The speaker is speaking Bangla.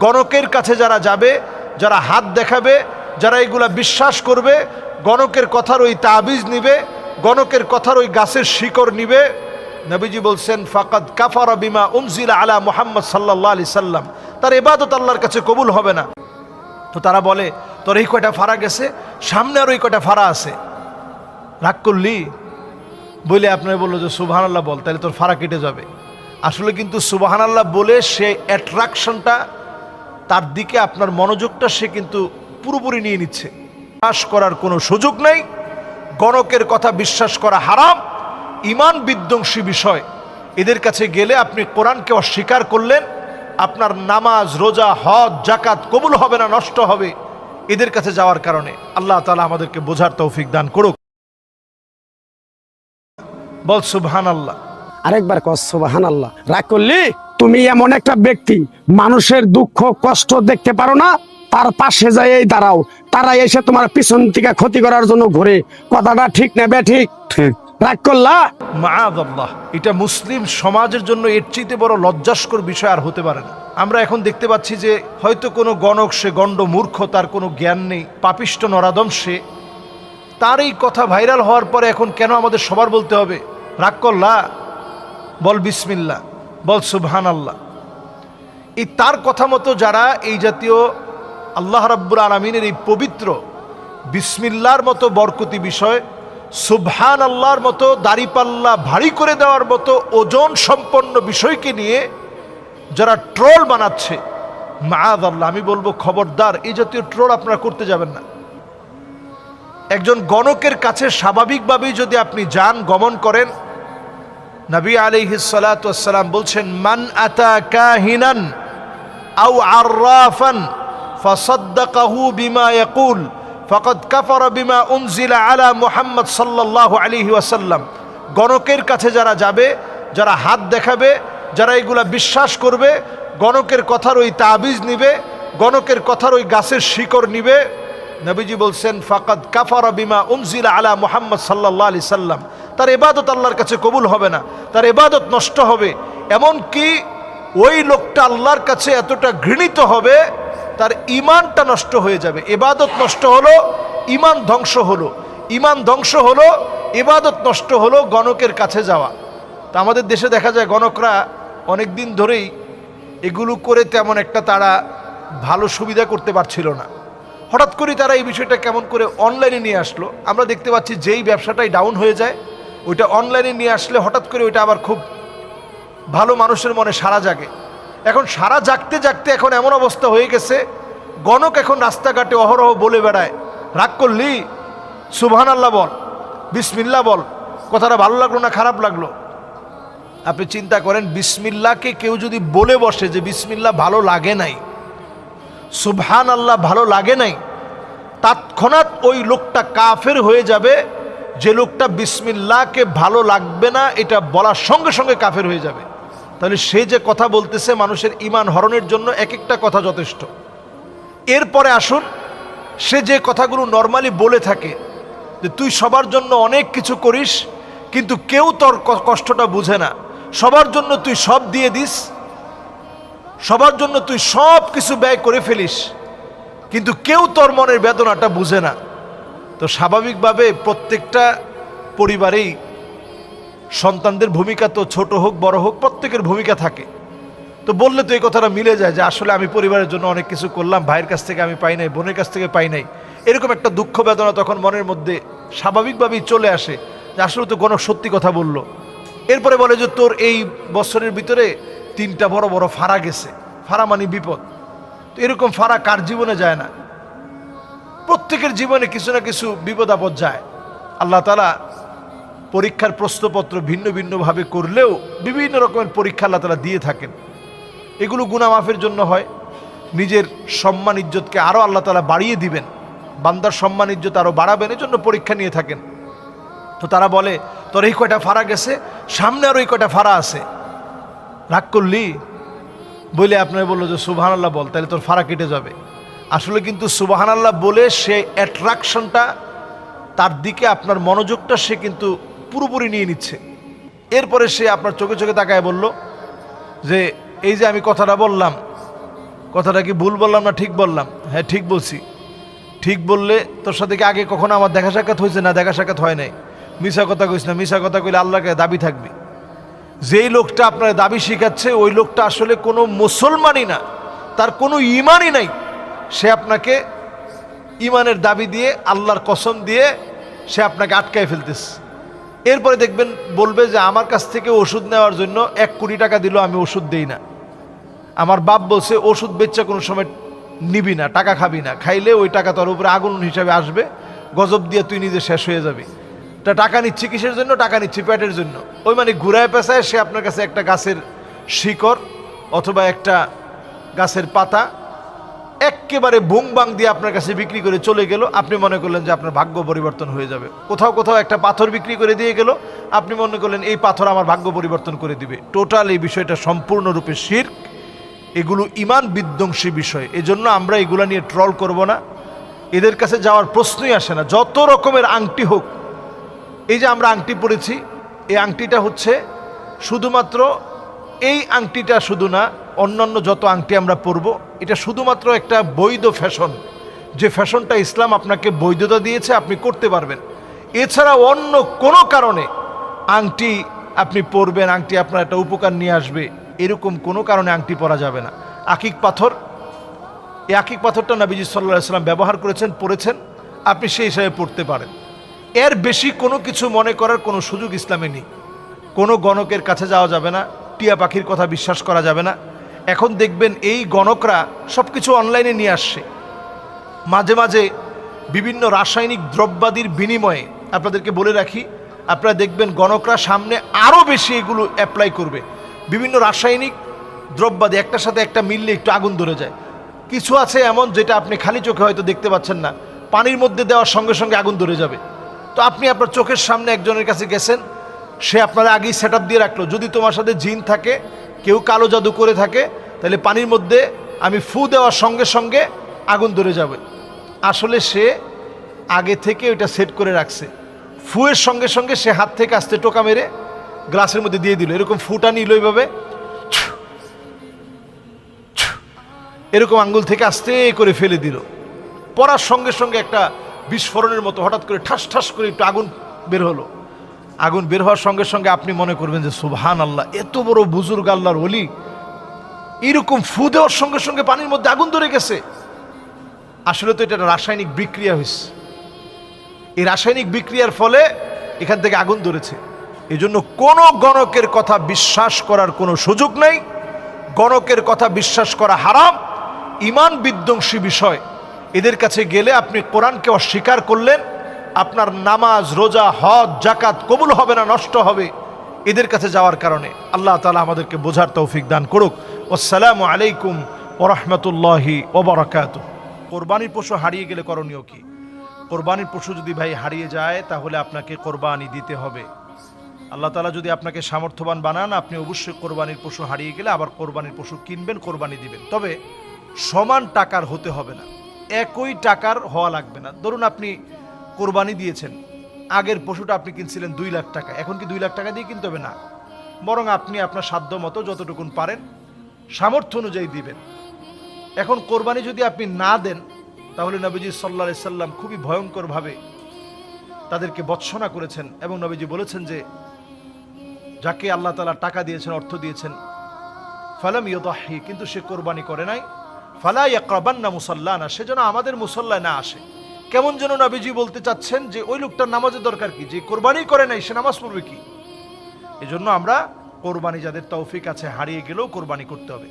গণকের কাছে যারা যাবে, যারা হাত দেখাবে, যারা এগুলা বিশ্বাস করবে, গণকের কথার ওই তাবিজ নিবে, গণকের কথার ওই গাছের শিকড় নিবে, নবীজি বলছেন ফাকাদ কাফারা বিমা উনজিলা আলা মুহাম্মদ সাল্লাল্লাহু আলাইহি সাল্লাম, তার ইবাদত আল্লাহর কাছে কবুল হবে না। তো তারা বলে তোর এই কয়টা ফাড়া গেছে, সামনে আর ওই কয়টা ফাড়া আছে, রাগ করলি বলে আপনার বললো যে সুবহানাল্লাহ বল, তাহলে তোর ফাড়া কেটে যাবে। আসলে কিন্তু সুবহানাল্লাহ বলে সে অ্যাট্রাকশনটা, তার দিকে আপনার মনোযোগটা সে কিন্তু পুরোপুরি নিয়ে নিচ্ছে। বিশ্বাস করার কোনো সুযোগ নেই, গণকের কথা বিশ্বাস করা হারাম, ঈমান বিধ্বংসী বিষয়। এদের কাছে গেলে আপনি কোরআনকে অস্বীকার করলেন, আপনার নামাজ, রোজা, হজ, যাকাত কবুল হবে না, নষ্ট হবে এদের কাছে যাওয়ার কারণে। আল্লাহ তাআলা আমাদেরকে বোঝার তৌফিক দান করুক। বল সুবহানাল্লাহ। আরেকবার কস সুবহানাল্লাহ। রাগ করলি? তুমি এমন একটা ব্যক্তি, মানুষের দুঃখ কষ্ট দেখতে পারো না, তার পাশে যাই দাঁড়াও, তারা এসে তোমার পিছন থেকে ক্ষতি করার জন্য ঘুরে। কথাটা ঠিক নেবে? ঠিক ঠিক। রাগ করলা? মাআযাল্লাহ, এটা মুসলিম সমাজের জন্য এর চেয়ে বড় লজ্জাস্কর বিষয় আর হতে পারে না। আমরা এখন দেখতে পাচ্ছি যে হয়তো কোনো গণক, সে গণ্ড মূর্খ, তার কোনো জ্ঞান নেই, পাপিষ্ট নরাদম সে, তার এই কথা ভাইরাল হওয়ার পরে এখন কেন আমাদের সবার বলতে হবে? রাগ করলা? বল বিসমিল্লাহ, বল সুবহানাল্লাহ। এই তার কথা মতো যারা এই জাতীয় আল্লাহ রাব্বুল আলামিনের এই পবিত্র বিসমিল্লাহর মতো বরকতি বিষয়, সুবহানাল্লাহর মতো দাড়িপাল্লা ভারী করে দেওয়ার মতো ওজন সম্পন্ন বিষয়কে নিয়ে যারা ট্রোল বানাচ্ছে, মাআযাল্লাহ, আমি বলবো খবরদার, এই জাতীয় ট্রোল আপনারা করতে যাবেন না। একজন গণকের কাছে স্বাভাবিকভাবেই যদি আপনি যান, গমন করেন, নবী আলাইহিস সালাতু ওয়াস সালাম বলছেন মান আতা কাহিনান আও আররাফান ফাসাদ্দাকাহু বিমা ইয়াকুল ফাকাদ কাফারা বিমা উনজিলা আলা মুহাম্মদ সাল্লাল্লাহু আলাইহি ওয়াসাল্লাম। গণকের কাছে যারা যাবে, যারা হাত দেখাবে, যারা এগুলা বিশ্বাস করবে, গণকের কথার ওই তাবিজ নিবে, গণকের কথার ওই গাছের শিকড় নিবে, নবীজি বলছেন ফাকাদ কাফারা বিমা উনজিলা আলা মুহাম্মদ সাল্লাল্লাহু আলাইহি সাল্লাম, তার ইবাদত আল্লাহর কাছে কবুল হবে না, তার ইবাদত নষ্ট হবে। এমনকি ওই লোকটা আল্লাহর কাছে এতটা ঘৃণিত হবে, তার ঈমানটা নষ্ট হয়ে যাবে। ইবাদত নষ্ট হলো, ঈমান ধ্বংস হলো, ঈমান ধ্বংস হলো, ইবাদত নষ্ট হলো, গণকের কাছে যাওয়া। তা আমাদের দেশে দেখা যায় গণকরা অনেক দিন ধরেই এগুলো করে তেমন একটা তারা ভালো সুবিধা করতে পারছিল না। হঠাৎ করে তারা এই বিষয়টা কেমন করে অনলাইনে নিয়ে আসলো। আমরা দেখতে পাচ্ছি যেই ব্যবসাটাই ডাউন হয়ে যায়, ওইটা অনলাইনে নিয়ে আসলে হঠাৎ করে ওইটা আবার খুব ভালো মানুষের মনে সাড়া জাগে। এখন সাড়া জাগতে জাগতে এখন এমন অবস্থা হয়ে গেছে, গণক এখন রাস্তাঘাটে অহরহ বলে বেড়ায়, রাগ করলি? সুবহানাল্লাহ বল, বিসমিল্লাহ বল। কথাটা ভালো লাগলো না খারাপ লাগলো? আপনি চিন্তা করেন, বিসমিল্লাহকে কেউ যদি বলে বসে যে বিসমিল্লাহ ভালো লাগে নাই, সুবহানাল্লাহ ভালো লাগে নাই, তৎক্ষণাৎ ওই লোকটা কাফের হয়ে যাবে। যে লোকটা বিসমিল্লাহকে ভালো লাগবে না এটা বলার সঙ্গে সঙ্গে কাফের হয়ে যাবে। তাহলে সে যে কথা বলতেছে মানুষের ঈমান হরণের জন্য এক একটা কথা যথেষ্ট। এরপরে আসুন, সে যে কথাগুলো নর্মালি বলে থাকে যে তুই সবার জন্য অনেক কিছু করিস কিন্তু কেউ তোর কষ্টটা বুঝে না, সবার জন্য তুই সব দিয়ে দিস, সবার জন্য তুই সব কিছু ব্যয় করে ফেলিস, কিন্তু কেউ তোর মনের বেদনাটা বুঝে না। তো স্বাভাবিকভাবে প্রত্যেকটা পরিবারেই সন্তানদের ভূমিকা তো ছোট হোক বড় হোক প্রত্যেকের ভূমিকা থাকে। তো বললে তো এই কথাটা মিলে যায় যে আসলে আমি পরিবারের জন্য অনেক কিছু করলাম, ভাইয়ের কাছ থেকে আমি পাই নাই, বোনের কাছ থেকে পাই নাই, এরকম একটা দুঃখ বেদনা তখন মনের মধ্যে স্বাভাবিকভাবেই চলে আসে যে আসলে তো গণক সত্যি কথা বলল। এরপরে বলে যে তোর এই বছরের ভিতরে 3টা বড় বড় ফাড়া গেছে, ফাড়া মানে বিপদ। তো এরকম ফাড়া কার জীবনে যায় না? প্রত্যেকের জীবনে কিছু না কিছু বিপদ আপদ যায়। আল্লাহ তাআলা পরীক্ষার প্রশ্নপত্র ভিন্ন ভিন্নভাবে করলেও বিভিন্ন রকমের পরীক্ষা আল্লাহ তাআলা দিয়ে থাকেন। এগুলো গুনাহ মাফের জন্য হয়, নিজের সম্মান ইজ্জতকে আরও আল্লাহ তাআলা বাড়িয়ে দিবেন, বান্দার সম্মান ইজ্জত আরও বাড়াবেন, এই জন্য পরীক্ষা নিয়ে থাকেন। তো তারা বলে তোর এই কয়টা ফাড়া গেছে, সামনে আর ওই কয়টা ফাড়া আছে, রাগ করলি? বলে আপনার বললো যে সুবহানাল্লাহ বল, তাহলে তোর ফাড়া কেটে যাবে। আসলে কিন্তু সুবহানাল্লাহ বলে সে অ্যাট্রাকশনটা, তার দিকে আপনার মনোযোগটা সে কিন্তু পুরোপুরি নিয়ে নিচ্ছে। এরপরে সে আপনার চোখে চোখে তাকায় বলল যে এই যে আমি কথাটা বললাম, কথাটা কি ভুল বললাম না ঠিক বললাম? হ্যাঁ ঠিক বলছি। ঠিক বললে তোর সাথে কি আগে কখনো আমার দেখা সাক্ষাৎ হয়েছে? না, দেখা সাক্ষাৎ হয় নাই। মিশা কথা কইস না, মিশা কথা কইলে আল্লাহকে দাবি থাকবে। যেই লোকটা আপনার দাবি শিখাচ্ছে ওই লোকটা আসলে কোনো মুসলমানই না, তার কোনো ইমানই নাই। সে আপনাকে ইমানের দাবি দিয়ে, আল্লাহর কসম দিয়ে সে আপনাকে আটকায় ফেলতেছে। এরপরে দেখবেন বলবে যে আমার কাছ থেকে ওষুধ নেওয়ার জন্য 1 কোটি টাকা দিল, আমি ওষুধ দেই না। আমার বাপ বলছে ওষুধ বেচা কোনো সময় নিবি না, টাকা খাবি না, খাইলে ওই টাকা তোর উপরে আগুন হিসাবে আসবে, গজব দিয়ে তুই নিজে শেষ হয়ে যাবি। তা টাকা নিচ্ছি কিসের জন্য? টাকা নিচ্ছি পেটের জন্য। ওই মানে ঘুরায় পেঁচায় সে আপনার কাছে একটা গাছের শিকড় অথবা একটা গাছের পাতা একেবারে বুং বাং দিয়ে আপনার কাছে বিক্রি করে চলে গেল। আপনি মনে করলেন যে আপনার ভাগ্য পরিবর্তন হয়ে যাবে। কোথাও কোথাও একটা পাথর বিক্রি করে দিয়ে গেল, আপনি মনে করলেন এই পাথর আমার ভাগ্য পরিবর্তন করে দিবে। টোটাল এই বিষয়টা সম্পূর্ণরূপে শিরক। এগুলো ইমান বিধ্বংসী বিষয়। এজন্য আমরা এগুলা নিয়ে ট্রল করব না, এদের কাছে যাওয়ার প্রশ্নই আসে না। যত রকমের আংটি হোক, এই যে আমরা আংটি পরেছি, এই আংটিটা হচ্ছে শুধুমাত্র, এই আংটিটা শুধু না, অন্যান্য যত আংটি আমরা পরব, এটা শুধুমাত্র একটা বৈধ ফ্যাশন। যে ফ্যাশনটা ইসলাম আপনাকে বৈধতা দিয়েছে, আপনি করতে পারবেন। এছাড়া অন্য কোনো কারণে আংটি আপনি পরবেন, আংটি আপনার একটা উপকার নিয়ে আসবে, এরকম কোনো কারণে আংটি পরা যাবে না। আকিক পাথর, এই আকিক পাথরটা নবীজি সাল্লাল্লাহু আলাইহি সাল্লাম ব্যবহার করেছেন, পড়েছেন, আপনি সেই হিসাবে পড়তে পারেন। এর বেশি কোনো কিছু মনে করার কোনো সুযোগ ইসলামে নেই। কোনো গণকের কাছে যাওয়া যাবে না, টিয়া পাখির কথা বিশ্বাস করা যাবে না। এখন দেখবেন এই গণকরা সব কিছু অনলাইনে নিয়ে আসছে। মাঝে মাঝে বিভিন্ন রাসায়নিক দ্রব্যাদির বিনিময়ে, আপনাদেরকে বলে রাখি, আপনারা দেখবেন গণকরা সামনে আরও বেশি এগুলো অ্যাপ্লাই করবে। বিভিন্ন রাসায়নিক দ্রব্যাদি একটার সাথে একটা মিললে একটু আগুন ধরে যায়। কিছু আছে এমন যেটা আপনি খালি চোখে হয়তো দেখতে পাচ্ছেন না, পানির মধ্যে দেওয়ার সঙ্গে সঙ্গে আগুন ধরে যাবে। তো আপনি আপনার চোখের সামনে একজনের কাছে গেছেন, সে আপনার আগেই সেট দিয়ে রাখলো, যদি তোমার সাথে জিন থাকে, কেউ কালো জাদু করে থাকে, তাহলে পানির মধ্যে আমি ফু দেওয়ার সঙ্গে সঙ্গে আগুন ধরে যাবে। আসলে সে আগে থেকে ওইটা সেট করে রাখছে। ফুয়ের সঙ্গে সঙ্গে সে হাত থেকে আস্তে টোকা মেরে গ্লাসের মধ্যে দিয়ে দিল, এরকম ফুটা নিল এইভাবে, এরকম আঙ্গুল থেকে আস্তে করে ফেলে দিল। পড়ার সঙ্গে সঙ্গে একটা বিস্ফোরণের মতো হঠাৎ করে ঠাস ঠাস করে একটু আগুন বের হলো। আগুন বের হওয়ার সঙ্গে সঙ্গে আপনি মনে করবেন যে সুবহান আল্লাহ, এত বড় বুজুর্গ আল্লাহর ওলি, এরকম ফু দেওয়ার সঙ্গে সঙ্গে পানির মধ্যে আগুন ধরে গেছে। আসলে তো এটা রাসায়নিক বিক্রিয়া হয়েছে। এই রাসায়নিক বিক্রিয়ার ফলে এখান থেকে আগুন ধরেছে। এই জন্য কোনো গণকের কথা বিশ্বাস করার কোনো সুযোগ নেই। গণকের কথা বিশ্বাস করা হারাম, ইমান বিধ্বংসী বিষয়। এদের কাছে গেলে আপনি কোরআনকে অস্বীকার করলেন, আপনার নামাজ, রোজা, হজ, জাকাত কবুল হবে না, নষ্ট হবে এদের কাছে যাওয়ার কারণে। আল্লাহ তাআলা আমাদেরকে বোঝার তৌফিক দান করুক। আসসালামু আলাইকুম ওয়া রাহমাতুল্লাহি ওয়া বারাকাতুহু। কোরবানির পশু হারিয়ে গেলে করণীয় কি? কোরবানির পশু যদি ভাই হারিয়ে যায়, তাহলে আপনাকে কোরবানি দিতে হবে। আল্লাহ তাআলা যদি আপনাকে সামর্থ্যবান বানান, আপনি অবশ্যই কোরবানির পশু হারিয়ে গেলে আবার কোরবানির পশু কিনবেন, কোরবানি দিবেন। তবে সমান টাকার হতে হবে না, একই টাকার হওয়া লাগবে না। ধরুন আপনি কোরবানি দিয়েছেন, আগের পশুটা আপনি কিনছিলেন 2 লাখ টাকা, এখন কি 2 লাখ টাকা দিয়ে কিনতে হবে? না, বরং আপনি আপনার সাধ্য মতো যতটুকুন পারেন সামর্থ্য অনুযায়ী দিবেন। এখন কোরবানি যদি আপনি না দেন, তাহলে নবীজি সাল্লাল্লাহু আলাইহি সাল্লাম খুবই ভয়ঙ্করভাবে তাদেরকে ভৎসনা করেছেন এবং নবীজি বলেছেন যে যাকে আল্লাহ তাআলা টাকা দিয়েছেন, অর্থ দিয়েছেন, ফালাম ইউদাহি, কিন্তু সে কোরবানি করে নাই, ফালা ইয়াকরাবান্না মুসাল্লানা, সে যেন আমাদের মুসল্লায় না আসে। কেমন যেন নবীজি বলতে চাচ্ছেন যে ওই লোকটার নামাজের দরকার কি, যে কোরবানি করে নাই সে নামাজ পড়বে কি? এজন্য আমরা কোরবানি যাদের তৌফিক আছে হারিয়ে গেলেও কোরবানি করতে হবে।